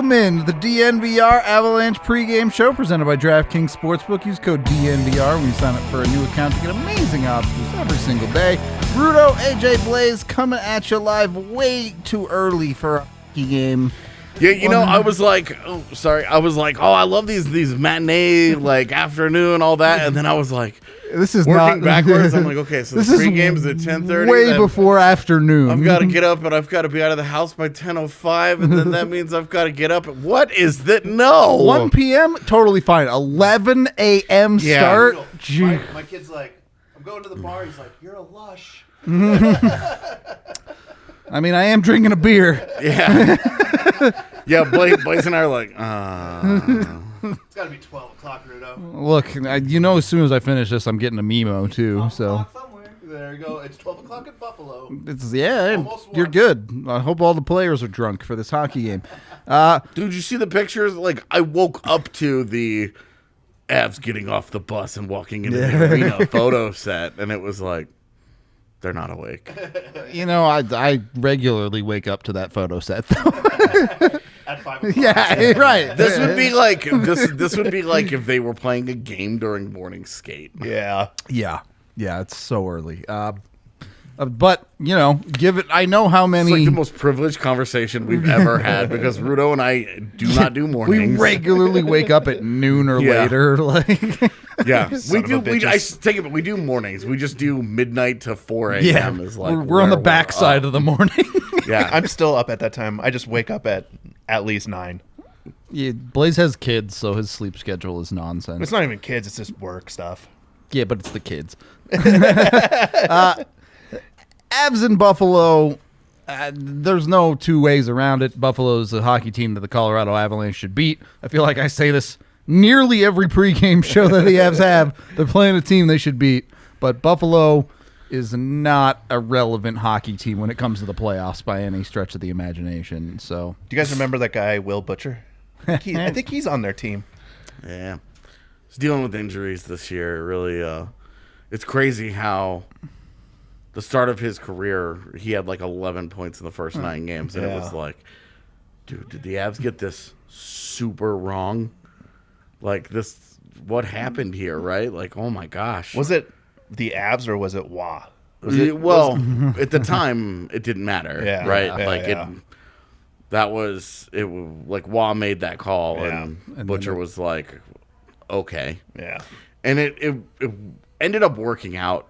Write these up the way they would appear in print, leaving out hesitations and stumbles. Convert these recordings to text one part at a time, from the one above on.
Welcome in to the DNVR Avalanche pregame show presented by DraftKings Sportsbook. Use code DNVR when you sign up for a new account to get amazing options every single day. Rudo, AJ, Blais coming at you live way too early for a hockey game. Yeah, you know, I was like, oh, I love these matinee, like, afternoon, all that, and then I was like, this is working not backwards. I'm like, okay, so the pregame is at 10:30. Way before afternoon. I've got to get up, and I've got to be out of the house by 10:05, and then that means I've got to get up. What is that? No. 1 p.m., totally fine. 11 a.m. start. My kid's like, I'm going to the bar. He's like, you're a lush. I mean, I am drinking a beer. Yeah. Yeah, Blais and I are like, It's got to be 12 o'clock, Rudo. Look, you know, as soon as I finish this, I'm getting a memo, too. 12 So o'clock somewhere. There you go. It's 12 o'clock in Buffalo. Almost you're one. good. I hope all the players are drunk for this hockey game. dude, you see the pictures? Like, I woke up to the Avs getting off the bus and walking into the arena photo set, and it was like, they're not awake. You know, I regularly wake up to that photo set, though. At 5 o'clock. Yeah, right. This would be like this would be like if they were playing a game during morning skate. Yeah. Yeah, it's so early. But, you know, I know how many. It's like the most privileged conversation we've ever had because Rudo and I do not do mornings. We regularly wake up at noon or later. Like, yeah, we do. I take it, but we do mornings. We just do midnight to 4 a.m. yeah, is like we're on the backside of the morning. Yeah, I'm still up at that time. I just wake up at least 9. Yeah, Blais has kids, so his sleep schedule is nonsense. It's not even kids. It's just work stuff. Yeah, but it's the kids. Avs in Buffalo, there's no two ways around it. Buffalo's a hockey team that the Colorado Avalanche should beat. I feel like I say this nearly every pregame show that the Avs have. They're playing a team they should beat. But Buffalo is not a relevant hockey team when it comes to the playoffs by any stretch of the imagination. So, Do you guys remember that guy, Will Butcher? I think he's on their team. yeah. He's dealing with injuries this year. Really, it's crazy how the start of his career he had like 11 points in the first 9 games, and it was like, dude, did the Avs get this super wrong? Like this, what happened here, right? Like, oh my gosh. Was it the Avs or was it Wah? Well, at the time, it didn't matter, Yeah, right? yeah, like yeah. like Wah made that call, and And Butcher then was like, okay, Yeah. and it ended up working out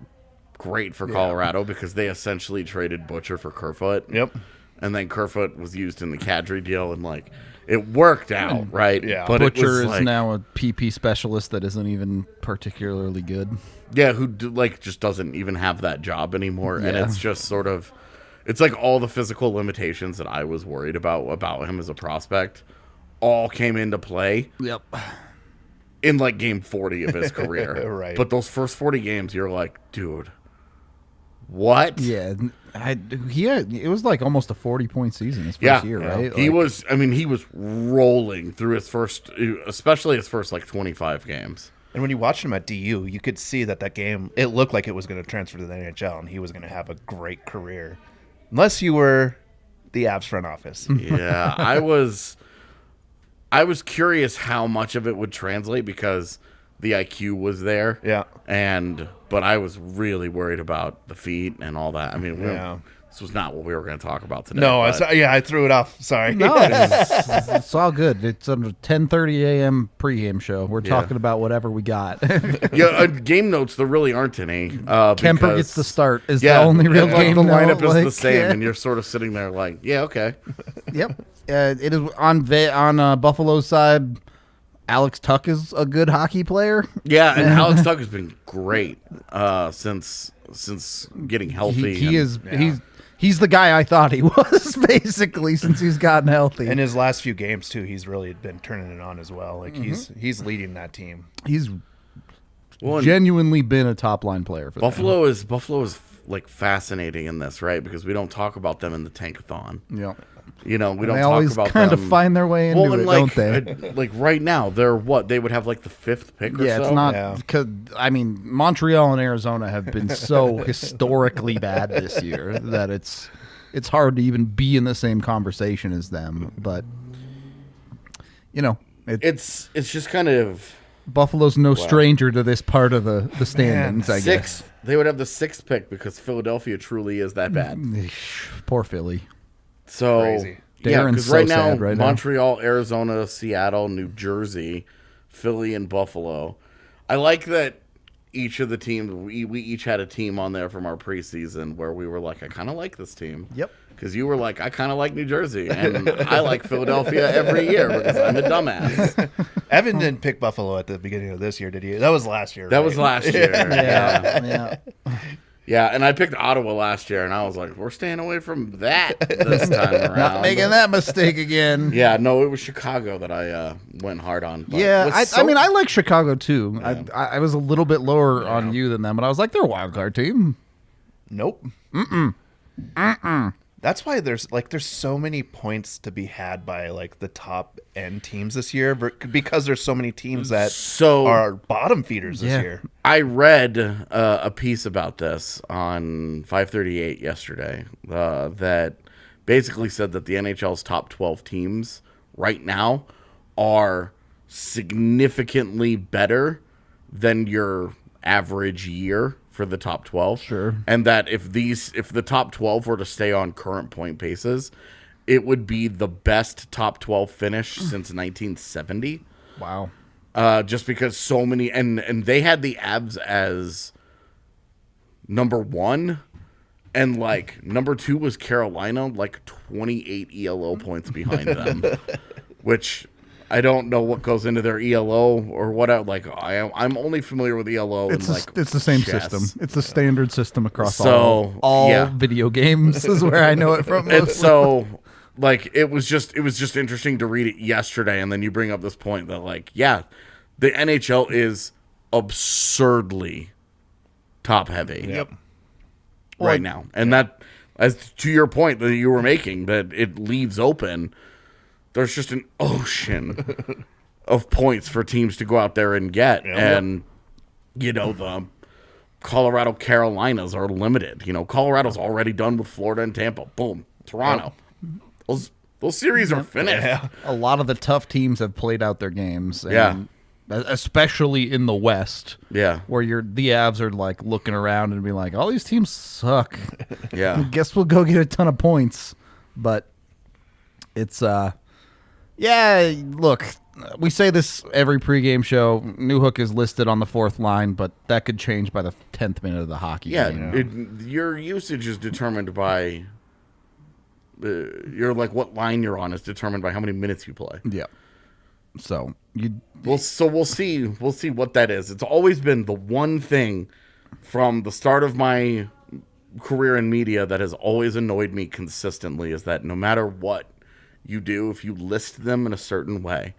great for Colorado because they essentially traded Butcher for Kerfoot. Yep. And then Kerfoot was used in the Kadri deal, and like it worked out, right? Yeah. But Butcher it was is now a PP specialist that isn't even particularly good. yeah, who just doesn't even have that job anymore, and Yeah. it's just sort of, it's like all the physical limitations that I was worried about him as a prospect, all came into play. Yep. In like game 40 of his career, Right. But those first 40 games, you're like, dude, what? Yeah, it was like almost a 40-point season his first year, right? He Like, was. I mean, he was rolling through his first, especially his first like 25 games. And when you watched him at DU, you could see that game, it looked like it was going to transfer to the NHL and he was going to have a great career. Unless you were the Avs front office. Yeah, I was curious how much of it would translate because the IQ was there. Yeah. But I was really worried about the feet and all that. I mean, this was not what we were going to talk about today. No, but- I threw it off. Sorry. no, it's all good. It's a 10:30 a.m. pregame show. We're talking about whatever we got. yeah, game notes, there really aren't any. Kemper because- gets the start is the only real and, like, game the note. lineup is the Like, same, and you're sort of sitting there like, yeah, okay. Yep. It is on Buffalo's side. Alex Tuch is a good hockey player. Yeah, and Alex Tuch has been great since getting healthy. He's the guy I thought he was basically since he's gotten healthy. In his last few games too, he's really been turning it on as well. Like he's leading that team. He's Well, and genuinely been a top line player for them. Buffalo is like fascinating in this, right? Because we don't talk about them in the tankathon. Yeah. You know, we don't They talk always about kind them. of find their way into well, and it, like, don't they? like right now, they're what? They would have like the 5th pick or Yeah, so? it's not Yeah. because I mean Montreal and Arizona have been so historically bad this year that it's hard to even be in the same conversation as them. But you know, it's just kind of Buffalo's no stranger to this part of the standings. I guess they would have the 6th pick because Philadelphia truly is that bad. Poor Philly. So Crazy. yeah, Darren's because so right now sad right now. Montreal, Arizona, Seattle, New Jersey, Philly, and Buffalo. I like that each of the teams we each had a team on there from our preseason where we were like, I kind of like this team. Yep. Because you were like, I kind of like New Jersey, and I like Philadelphia every year because I'm a dumbass. Evan didn't pick Buffalo at the beginning of this year, did you? That was last year. That right? was last year. Yeah. Yeah, and I picked Ottawa last year, and I was like, we're staying away from that this time around. Not making that mistake again. Yeah, no, it was Chicago that I went hard on. But Yeah, was I mean, I like Chicago too. Yeah. I was a little bit lower on you than them, but I was like, they're a wild card team. Nope. That's why there's so many points to be had by like the top end teams this year because there's so many teams that are bottom feeders this year. I read a piece about this on 538 yesterday that basically said that the NHL's top 12 teams right now are significantly better than your average year for the top 12. Sure. And that if the top 12 were to stay on current point paces, it would be the best top 12 finish since 1970. Wow. Just because so many and they had the Avs as number 1 and like number 2 was Carolina, like 28 ELO points behind them. Which I don't know what goes into their ELO or what. I'm only familiar with ELO. It's and it's the same chess. system. It's the standard system across So, all yeah. video games is where I know it from. And mostly. so, like, it was just interesting to read it yesterday, and then you bring up this point that, like, yeah, the NHL is absurdly top heavy. Yep. Right now, and that, as to your point that you were making, that it leaves open. There's just an ocean of points for teams to go out there and get. Yeah. And, you know, the Colorado Carolinas are limited. You know, Colorado's already done with Florida and Tampa. Boom. Toronto. Those series are finished. Yeah. a lot of the tough teams have played out their games. And Yeah. especially in the West. Yeah. Where the Avs are like looking around and be like, all these teams suck. Yeah. Guess we'll go get a ton of points. But it's yeah, look, we say this every pregame show. Newhook is listed on the 4th line, but that could change by the 10th minute of the hockey game. Your usage is determined by what line you're on is determined by how many minutes you play. Yeah. So we'll see what that is. It's always been the one thing from the start of my career in media that has always annoyed me consistently is that no matter what you do, if you list them in a certain way,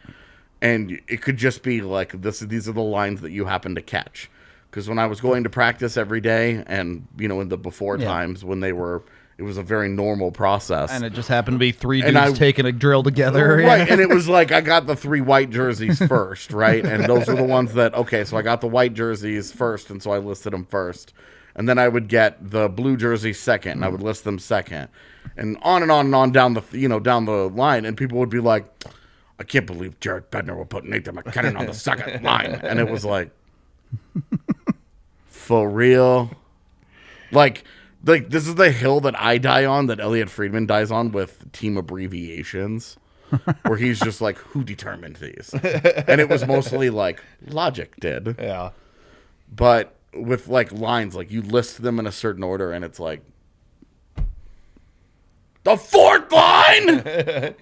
and it could just be like these are the lines that you happen to catch. Because when I was going to practice every day, and you know, in the before times when it was a very normal process, and it just happened to be 3 And dudes taking a drill together. right? And it was like I got the 3 white jerseys first, right? And those were the ones that so I got the white jerseys first, and so I listed them first. And then I would get the blue jerseys second, and I would list them second, and on and on down the line. And people would be like, "I can't believe Jared Bednar will put Nathan McKinnon on the second line." And it was like, for real, like this is the hill that I die on, that Elliot Friedman dies on with team abbreviations, where he's just like, "Who determined these?" And it was mostly like Logic did, Yeah. but with like lines, like you list them in a certain order, and it's like the 4th line.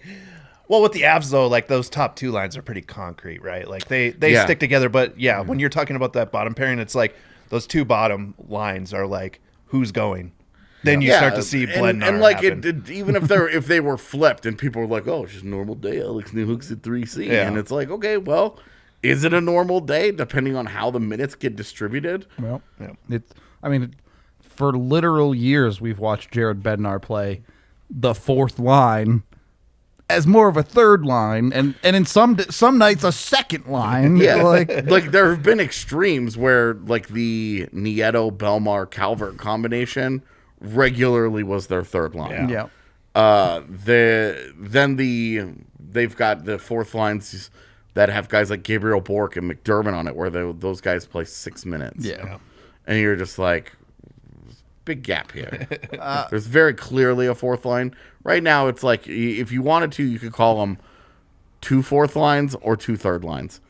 Well, with the Avs though, like those top 2 lines are pretty concrete, right? Like they stick together. But yeah, when you're talking about that bottom pairing, it's like those 2 bottom lines are like who's going. Then you start to see Blednar and like happen. even if they were flipped and people were like, "Oh, it's just a normal day. Alex Newhook's at 3C," and it's like, okay, well, is it a normal day depending on how the minutes get distributed? Well, for literal years we've watched Jared Bednar play the 4th line as more of a 3rd line, and in some nights a 2nd line. Yeah, like there have been extremes where like the Nieto, Belmar, Calvert combination regularly was their 3rd line. yeah. Then the they've got the fourth lines that have guys like Gabriel Bork and McDermott on it, where those guys play 6 minutes. Yeah. And you're just like, big gap here. There's very clearly a fourth line. Right now, it's like, if you wanted to, you could call them 2 fourth lines or 2 third lines.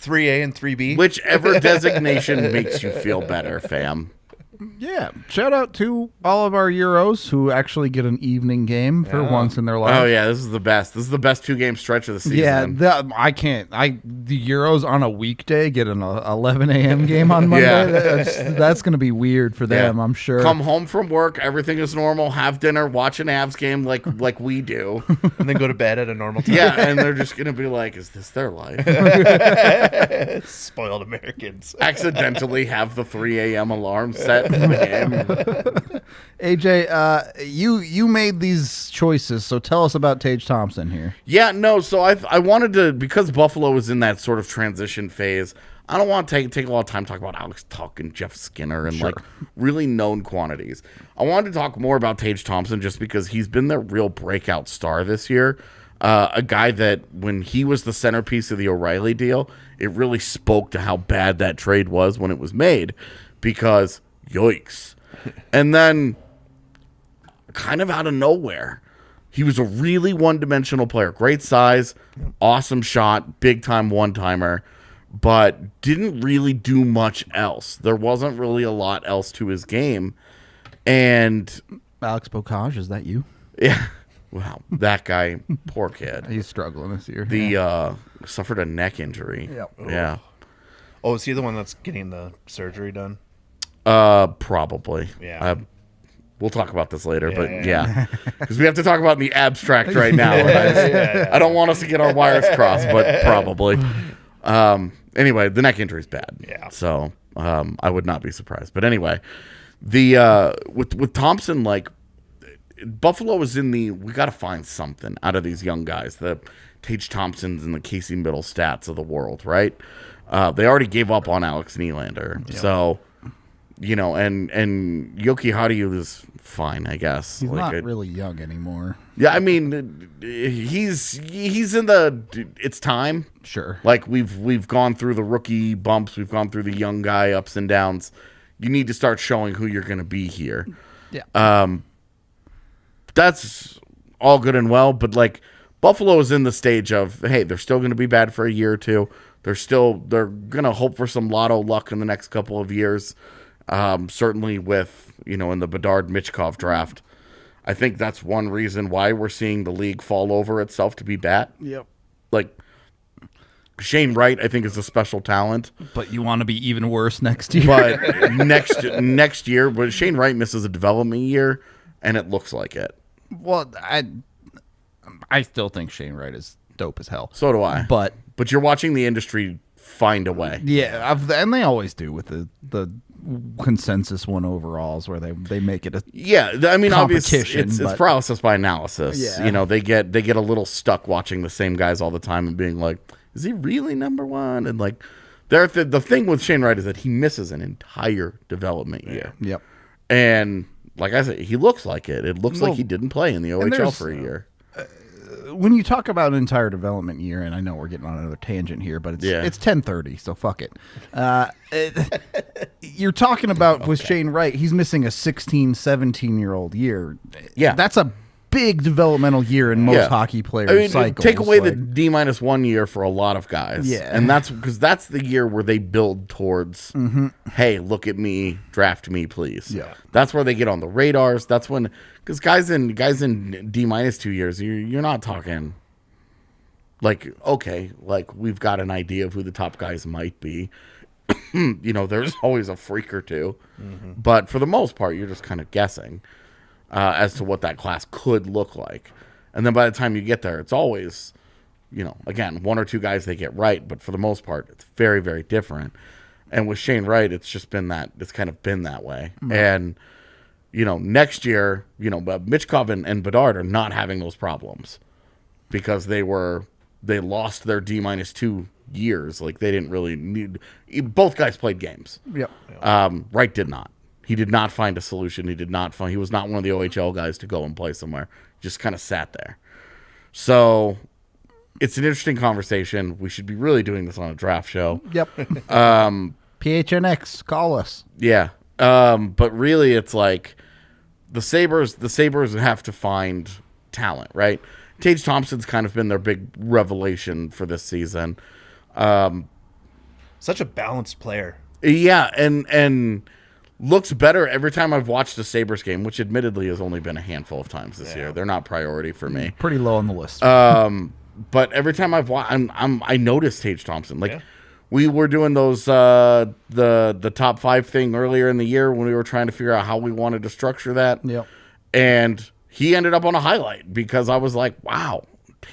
3A and 3B. Whichever designation makes you feel better, fam. Yeah, shout out to all of our Euros who actually get an evening game for once in their life. Oh yeah, this is the best. This is the best 2-game stretch of the season. Yeah, the Euros on a weekday get an 11 a.m. game on Monday. Yeah. That's going to be weird for them, I'm sure. Come home from work, everything is normal. Have dinner, watch an Avs game like we do, and then go to bed at a normal time. Yeah, and they're just going to be like, "Is this their life?" Spoiled Americans. Accidentally have the 3 a.m. alarm set. AJ, you made these choices, so tell us about Tage Thompson here. Yeah, no, so I wanted to, because Buffalo is in that sort of transition phase, I don't want to take a lot of time to talk about Alex Tuck and Jeff Skinner and like really known quantities. I wanted to talk more about Tage Thompson just because he's been their real breakout star this year. A guy that when he was the centerpiece of the O'Reilly deal, it really spoke to how bad that trade was when it was made, because yikes. And then kind of out of nowhere, he was a really one-dimensional player. Great size, awesome shot, big-time one-timer, but didn't really do much else. There wasn't really a lot else to his game. And Alex Bocage, is that you? yeah, wow, that guy, poor kid. He's struggling this year. Suffered a neck injury. Yep. Yeah. Oh, is he the one that's getting the surgery done? Probably. Yeah. We'll talk about this later, but yeah. because we have to talk about in the abstract right now. I don't want us to get our wires crossed, but probably. Anyway, the neck injury is bad. Yeah. So I would not be surprised. But anyway, the with Thompson, like Buffalo was in the we got to find something out of these young guys, the Tage Thompsons and the Casey Middlestats of the world, right? They already gave up on Alex Nylander, so. You know, and Yoki Hadiu is fine, I guess. He's not really young anymore. Yeah, I mean, he's in the. It's time. Sure. Like we've gone through the rookie bumps, we've gone through the young guy ups and downs. You need to start showing who you're going to be here. Yeah. That's all good and well, but like Buffalo is in the stage of, hey, they're still going to be bad for a year or two. They're going to hope for some lotto luck in the next couple of years. Certainly with, in the Bedard-Michkov draft. I think that's one reason why we're seeing the league fall over itself to be bad. Yep. Like, Shane Wright, I think, is a special talent. But you want to be even worse next year. But next year, but Shane Wright misses a development year, and it looks like it. Well, I still think Shane Wright is dope as hell. So do I. But you're watching the industry find a way. Yeah, and they always do with the consensus one overalls where they make it a I mean, obviously competition. It's paralysis by analysis. Yeah. They get a little stuck watching the same guys all the time and being like, is he really number one? And like, the thing with Shane Wright is that he misses an entire development year. Yep. And like I said, he looks like it. It looks like he didn't play in the OHL for a year. When you talk about an entire development year, and I know we're getting on another tangent here, but it's 10:30, so fuck it. You're talking about with Shane Wright, he's missing a 16, 17-year-old year. Yeah. That's a big developmental year in most hockey players' cycles. Take away the D-1 year for a lot of guys. Yeah. And that's because that's the year where they build towards, hey, look at me, draft me, please. Yeah. That's where they get on the radars. That's when, because guys in D-2 years, you're not talking like, okay, like we've got an idea of who the top guys might be. There's always a freak or two. But for the most part, you're just kind of guessing. As to what that class could look like. And then by the time you get there, it's always, again, one or two guys they get right, but for the most part, it's very, very different. And with Shane Wright, it's just been it's kind of been that way. And, next year, Michkov and Bedard are not having those problems because they lost their D-2 years. Like they didn't really need, both guys played games. Yep. Wright did not. He did not find a solution. He was not one of the OHL guys to go and play somewhere. Just kind of sat there. So, it's an interesting conversation. We should be really doing this on a draft show. Yep. PHNX, call us. Yeah. But really, it's like the Sabres have to find talent, right? Tage Thompson's kind of been their big revelation for this season. Such a balanced player. Yeah, and looks better every time I've watched a Sabres game, which admittedly has only been a handful of times this year. They're not priority for me. Pretty low on the list. But every time I've watched, I noticed Tage Thompson. Like we were doing those the top 5 thing earlier in the year when we were trying to figure out how we wanted to structure that. Yep. And he ended up on a highlight because I was like, wow,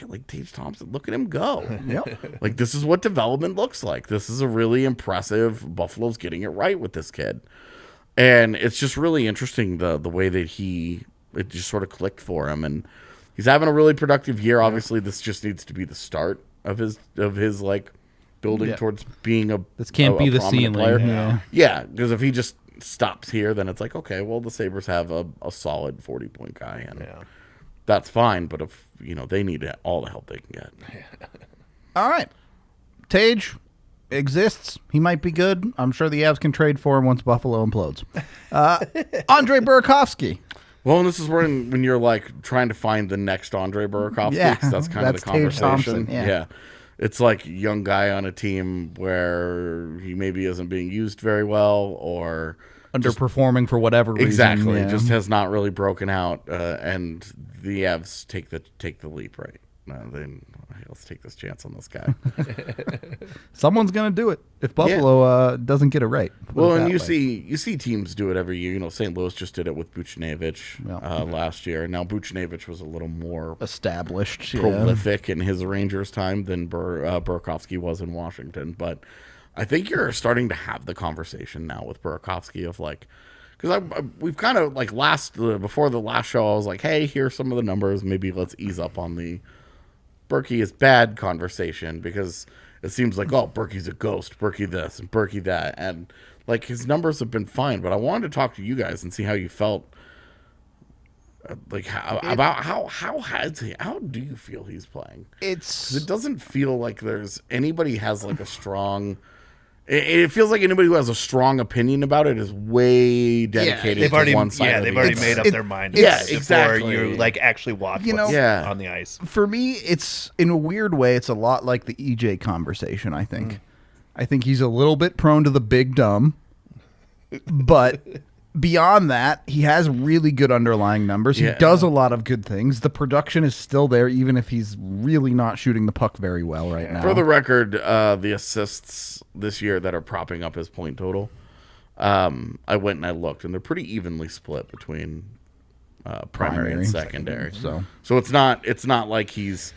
like Tage Thompson, look at him go. Yep. Like this is what development looks like. This is a really impressive. Buffalo's getting it right with this kid. And it's just really interesting the way that it just sort of clicked for him, and he's having a really productive year. Obviously, this just needs to be the start of his like building towards being a. This can't be the ceiling. Player. Yeah, because if he just stops here, then it's like, okay, well, the Sabres have a solid 40-point guy, and that's fine. But if they need all the help they can get. All right, Tage exists. He might be good. I'm sure the Avs can trade for him once Buffalo implodes. Andre Burakovsky. Well, and this is when you're like trying to find the next Andre Burakovsky. Yeah, That's kind of the Tage conversation. Thompson, yeah. It's like a young guy on a team where he maybe isn't being used very well or underperforming for whatever reason. Exactly. Yeah. Just has not really broken out, and the Avs take the leap, right? Let's take this chance on this guy. Someone's going to do it if Buffalo doesn't get it right. Well, and you see teams do it every year. St. Louis just did it with Buchnevich last year. Now Buchnevich was a little more established, prolific in his Rangers time than Burakovsky was in Washington. But I think you're starting to have the conversation now with Burakovsky of like, because we've kind of like before the last show, I was like, hey, here's some of the numbers. Maybe let's ease up on the Berkey is bad conversation, because it seems like, oh, Berkey's a ghost, Berkey this and Berkey that, and like his numbers have been fine. But I wanted to talk to you guys and see how you felt, like how do you feel he's playing? It doesn't feel like there's anybody has like a strong. It feels like anybody who has a strong opinion about it is way dedicated to one side. Yeah, they've already made up their mind. Yeah, exactly. Before you like actually watch what's on the ice. For me, it's in a weird way, it's a lot like the EJ conversation. I think, I think he's a little bit prone to the big dumb, but beyond that, he has really good underlying numbers. He does a lot of good things. The production is still there, even if he's really not shooting the puck very well right now. For the record, the assists this year that are propping up his point total, I went and I looked, and they're pretty evenly split between primary and secondary. So it's not like he's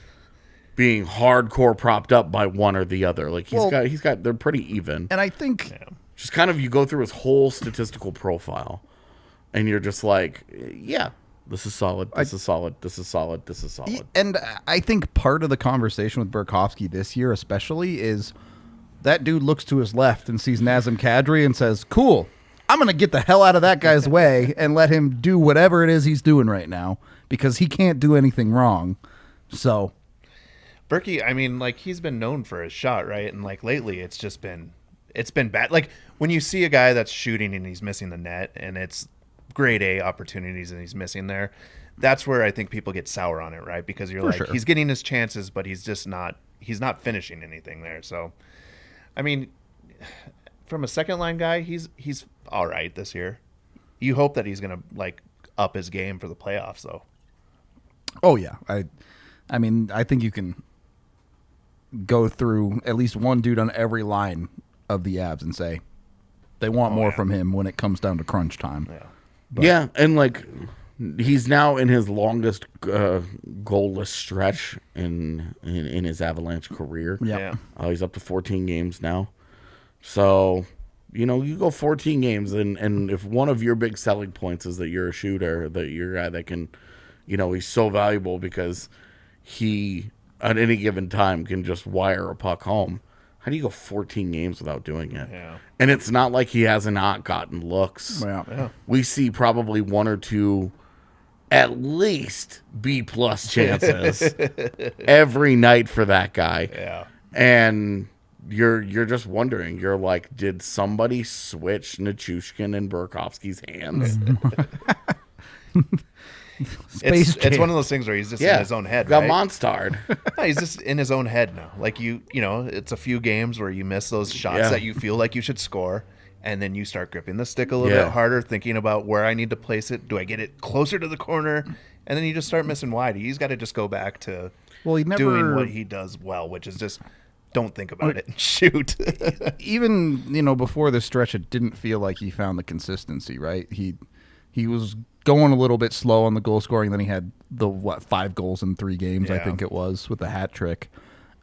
being hardcore propped up by one or the other. Like he's got they're pretty even. And I think just kind of you go through his whole statistical profile, and you're just like, yeah, this is solid. This is solid. This is solid. This is solid. And I think part of the conversation with Burakovsky this year, especially, is that dude looks to his left and sees Nazem Kadri and says, cool, I'm going to get the hell out of that guy's way and let him do whatever it is he's doing right now, because he can't do anything wrong. So Berkey, I mean, like, he's been known for his shot, right? And like lately it's been bad. Like when you see a guy that's shooting and he's missing the net and it's grade A opportunities and he's missing there, that's where I think people get sour on it, right? Because you're he's getting his chances, but he's not finishing anything there. So I mean, from a second line guy, he's all right this year. You hope that he's gonna like up his game for the playoffs, though. Oh yeah, I mean, I think you can go through at least one dude on every line of the Avs and say they want more from him when it comes down to crunch time. Yeah, and like he's now in his longest goalless stretch in his Avalanche career. Yeah. He's up to 14 games now. So, you go 14 games, and if one of your big selling points is that you're a shooter, that you're a guy that can, he's so valuable because he, at any given time, can just wire a puck home. How do you go 14 games without doing it? Yeah. And it's not like he hasn't not gotten looks. Yeah. We see probably one or two at least B+ chances every night for that guy. Yeah. And you're just wondering. You're like, did somebody switch Nichushkin and Burakovsky's hands? It's one of those things where he's just in his own head. Got right? monstered. No, he's just in his own head now. Like you know, it's a few games where you miss those shots that you feel like you should score, and then you start gripping the stick a little bit harder, thinking about where I need to place it. Do I get it closer to the corner? And then you just start missing wide. He's got to just go back to doing what he does well, which is just don't think about it and shoot. Even before this stretch, it didn't feel like he found the consistency. Right? He was going a little bit slow on the goal scoring. Then he had 5 goals in 3 games, I think it was, with the hat trick.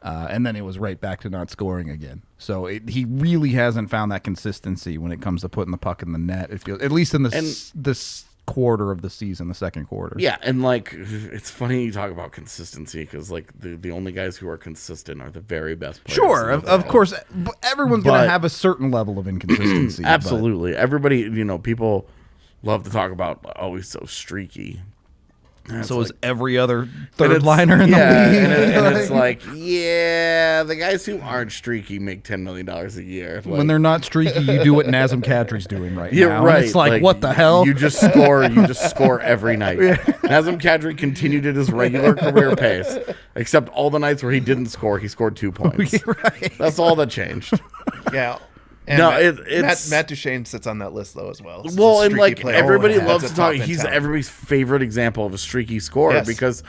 And then it was right back to not scoring again. So he really hasn't found that consistency when it comes to putting the puck in the net. It feels, at least in this quarter of the season, the second quarter. Yeah, and like it's funny you talk about consistency because like the only guys who are consistent are the very best players. Sure, of course, everyone's going to have a certain level of inconsistency. Absolutely, everybody. People love to talk about, oh, he's so streaky. So is every other third liner in the league. And it's like, the guys who aren't streaky make $10 million a year. Like, when they're not streaky, you do what Nazem Kadri's doing right now. Yeah, right. And it's like, what the hell? You just score every night. Nazem Kadri continued at his regular career pace, except all the nights where he didn't score, he scored 2 points. Right. That's all that changed. Yeah. And no, it's Matt Duchene sits on that list though as well. Well, and like everybody loves to talk. He's everybody's favorite example of a streaky scorer because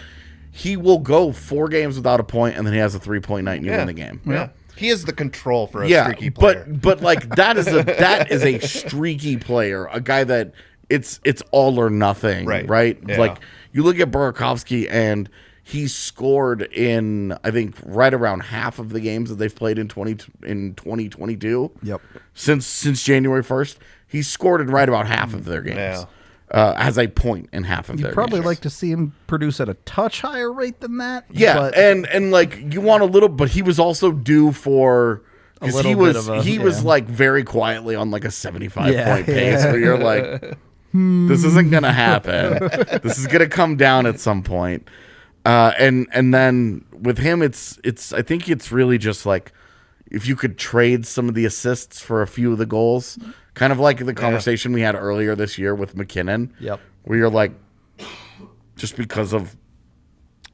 he will go 4 games without a point, and then he has a 3-point night, and you win the game. Yeah, he is the control for a streaky player. But like that is a streaky player, a guy that it's all or nothing, right? Yeah. Like you look at Burakovsky and. He scored in, I think, right around half of the games that they've played in 2022. Yep. Since January 1st, he scored in right about half of their games. Yeah. As a point in half of their games. You'd probably like to see him produce at a touch higher rate than that. Yeah, and like you want a little, but he was also due for because he was like very quietly on like a 75-point pace where you're like, this isn't gonna happen. This is gonna come down at some point. And then with him, it's I think it's really just like if you could trade some of the assists for a few of the goals, kind of like the conversation we had earlier this year with McKinnon. Yep. Where you're like, just because of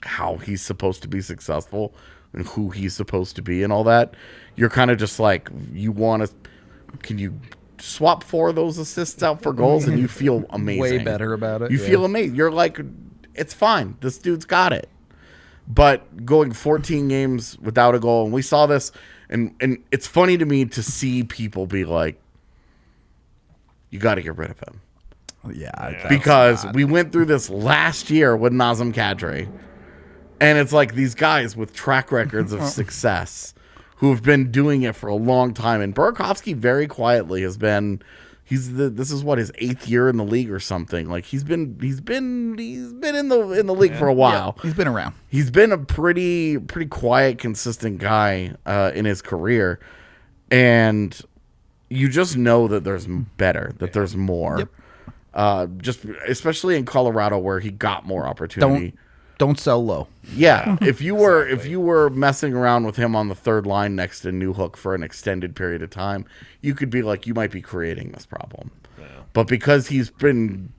how he's supposed to be successful and who he's supposed to be and all that, you're kind of just like, can you swap 4 of those assists out for goals and you feel amazing. Way better about it. You feel amazing. You're like, it's fine. This dude's got it. But going 14 games without a goal, and we saw this, and it's funny to me to see people be like, you got to get rid of him. Yeah. Because we went through this last year with Nazem Kadri, and it's like these guys with track records of success who have been doing it for a long time. And Burakovsky very quietly has been... This is what his 8th year in the league or something. Like he's been in the league for a while. Yeah, he's been around. He's been a pretty quiet, consistent guy in his career, and you just know that there's better, that there's more. Yep. Just especially in Colorado where he got more opportunity. Don't sell low. Yeah, if you were messing around with him on the third line next to Newhook for an extended period of time, you could be like, you might be creating this problem. Yeah. But because he's been,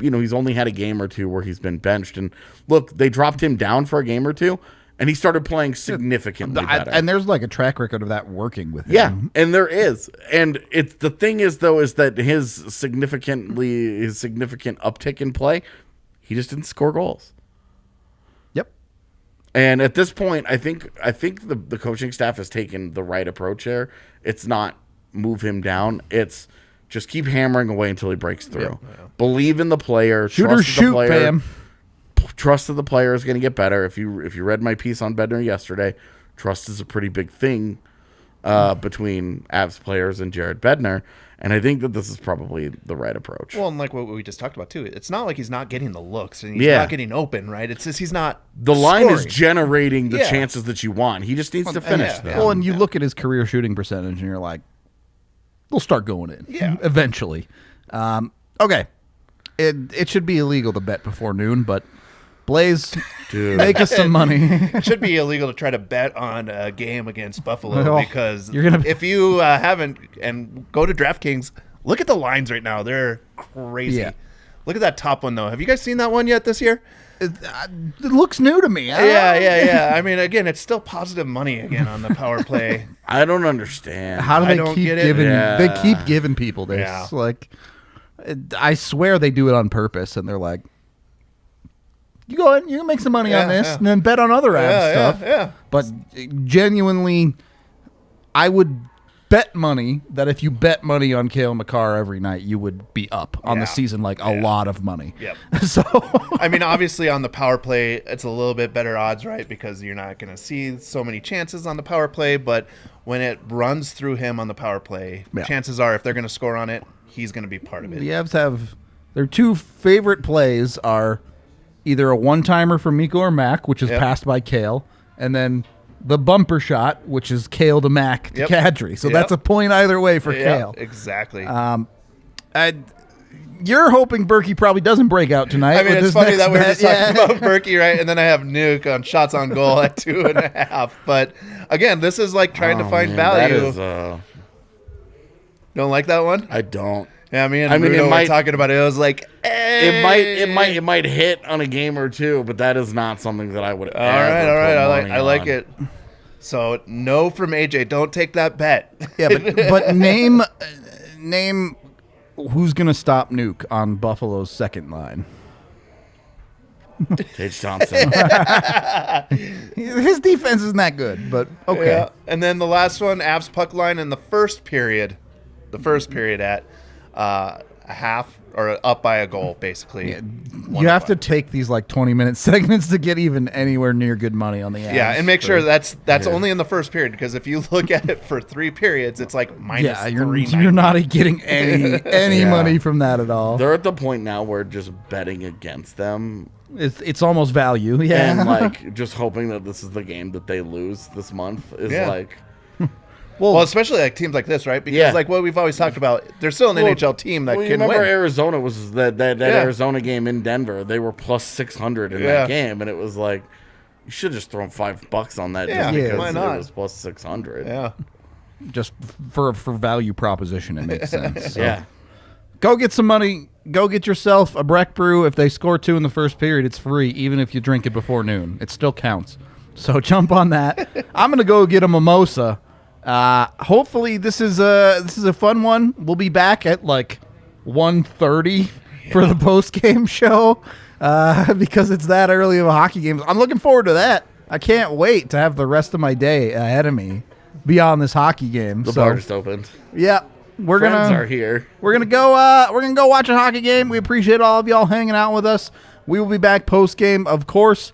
he's only had a game or 2 where he's been benched, and look, they dropped him down for a game or 2, and he started playing significantly better. And there's like a track record of that working with him. Yeah, and there is. And the thing is that his significant uptick in play, he just didn't score goals. And at this point, I think the coaching staff has taken the right approach here. It's not move him down. It's just keep hammering away until he breaks through. Yeah. Believe in the player. Shoot or shoot, fam. Trust that the player is going to get better. If you read my piece on Bednar yesterday, trust is a pretty big thing between Avs players and Jared Bednar. And I think that this is probably the right approach. Well, and like what we just talked about, too, it's not like he's not getting the looks and he's not getting open, right? It's just he's not The line is generating the chances that you want. He just needs to finish them. Well, and you look at his career shooting percentage and you're like, they'll start going in eventually. Okay. It should be illegal to bet before noon, but Blais, Dude. make us some money. It should be illegal to try to bet on a game against Buffalo Oh, because you're gonna- if you haven't and go to DraftKings, look at the lines right now. They're crazy. Yeah. Look at that top one though. Have you guys seen that one yet this year? It looks new to me. Yeah. I mean, again, it's still positive money again on the power play. I don't understand. How do I they don't keep get it. giving? Yeah. They keep giving people this. Yeah. Like, I swear they do it on purpose, and they're like, "You go ahead, you can make some money on this, Yeah. and then bet on other ad stuff." Yeah. But genuinely, I would bet money that if you bet money on Cale Makar every night, you would be up on the Yeah. season like a lot of money. Yep. So I mean, obviously on the power play, it's a little bit better odds, right? Because you're not going to see so many chances on the power play. But when it runs through him on the power play, Yeah. chances are if they're going to score on it, he's going to be part of it. the Avs have their two favorite plays are either a one-timer from Mikko or Mac, which is Yep. passed by Cale, and then the bumper shot, which is Cale to Mac to Yep. Kadri. So Yep. that's a point either way for Yeah, Cale. exactly. You're hoping Berkey probably doesn't break out tonight. I mean, with it's his funny next that we're bet. just talking about Berkey, right? And then I have Nuke on shots on goal at 2.5. But again, this is like trying to find value. That is, Don't like that one? I don't. Yeah, me and I mean, Rudo it were might- talking about it. It was like, It might hit on a game or two, but that is not something that I would. All right. I like it. So no from AJ. Don't take that bet. Yeah, but name who's gonna stop Nuke on Buffalo's second line. Tage Thompson. His defense isn't that good, but okay. Yeah. And then the last one, Avs puck line in the first period. The first period at a half or up by a goal, basically. Yeah, you have to take these like 20-minute segments to get even anywhere near good money on the Avs. Yeah, and make sure that's only in the first period because if you look at it for 3 periods, it's like minus yeah, you're 390. not getting any Yeah. money from that at all. They're at the point now where just betting against them It's almost value. Yeah, and like just hoping that this is the game that they lose this month is Yeah. like. Well, especially like teams like this, right? Because Yeah. like what we've always talked about, they're still an NHL team that Well, you can remember win. Arizona was that Yeah. Arizona game in Denver. They were plus 600 in Yeah. that game, and it was like you should just throw $5 on that Yeah, just because why not? it was plus 600. Yeah. just for value proposition, it makes sense. So. Yeah. Go get some money. Go get yourself a Breck brew. If they score 2 in the first period, it's free, even if you drink it before noon. It still counts. So jump on that. I'm gonna go get a mimosa. Hopefully this is a fun one. We'll be back at like 1:30 for the post game show because it's that early of a hockey game. I'm looking forward to that. I can't wait to have the rest of my day ahead of me beyond this hockey game. The so, bar just opened. yeah, we're Friends gonna are here. we're gonna go watch a hockey game. We appreciate all of y'all hanging out with us. We will be back post game, of course.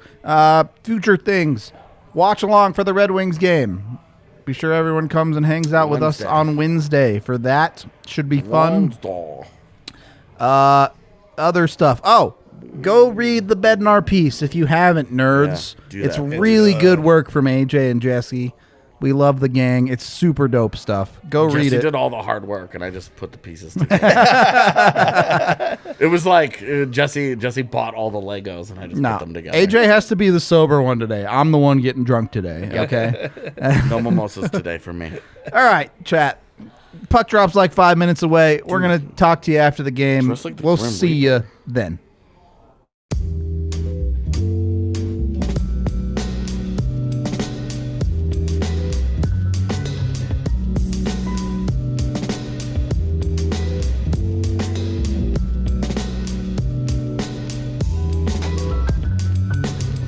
Future things. Watch along for the Red Wings game. Be sure everyone comes and hangs out with us Wednesday. on Wednesday for that. Should be fun. Lonsdale. Other stuff. Oh, go read the Bednar piece if you haven't, nerds. Yeah, do It's that. really good work from AJ and Jesse. We love the gang. It's super dope stuff. Go read Jesse it. did all the hard work, and I just put the pieces together. It was like Jesse bought all the Legos, and I just Nah, put them together. AJ has to be the sober one today. I'm the one getting drunk today. Okay. No mimosas today for me. All right, chat. Puck drops like 5 minutes away. We're gonna talk to you after the game. Just like the We'll Grim see you then.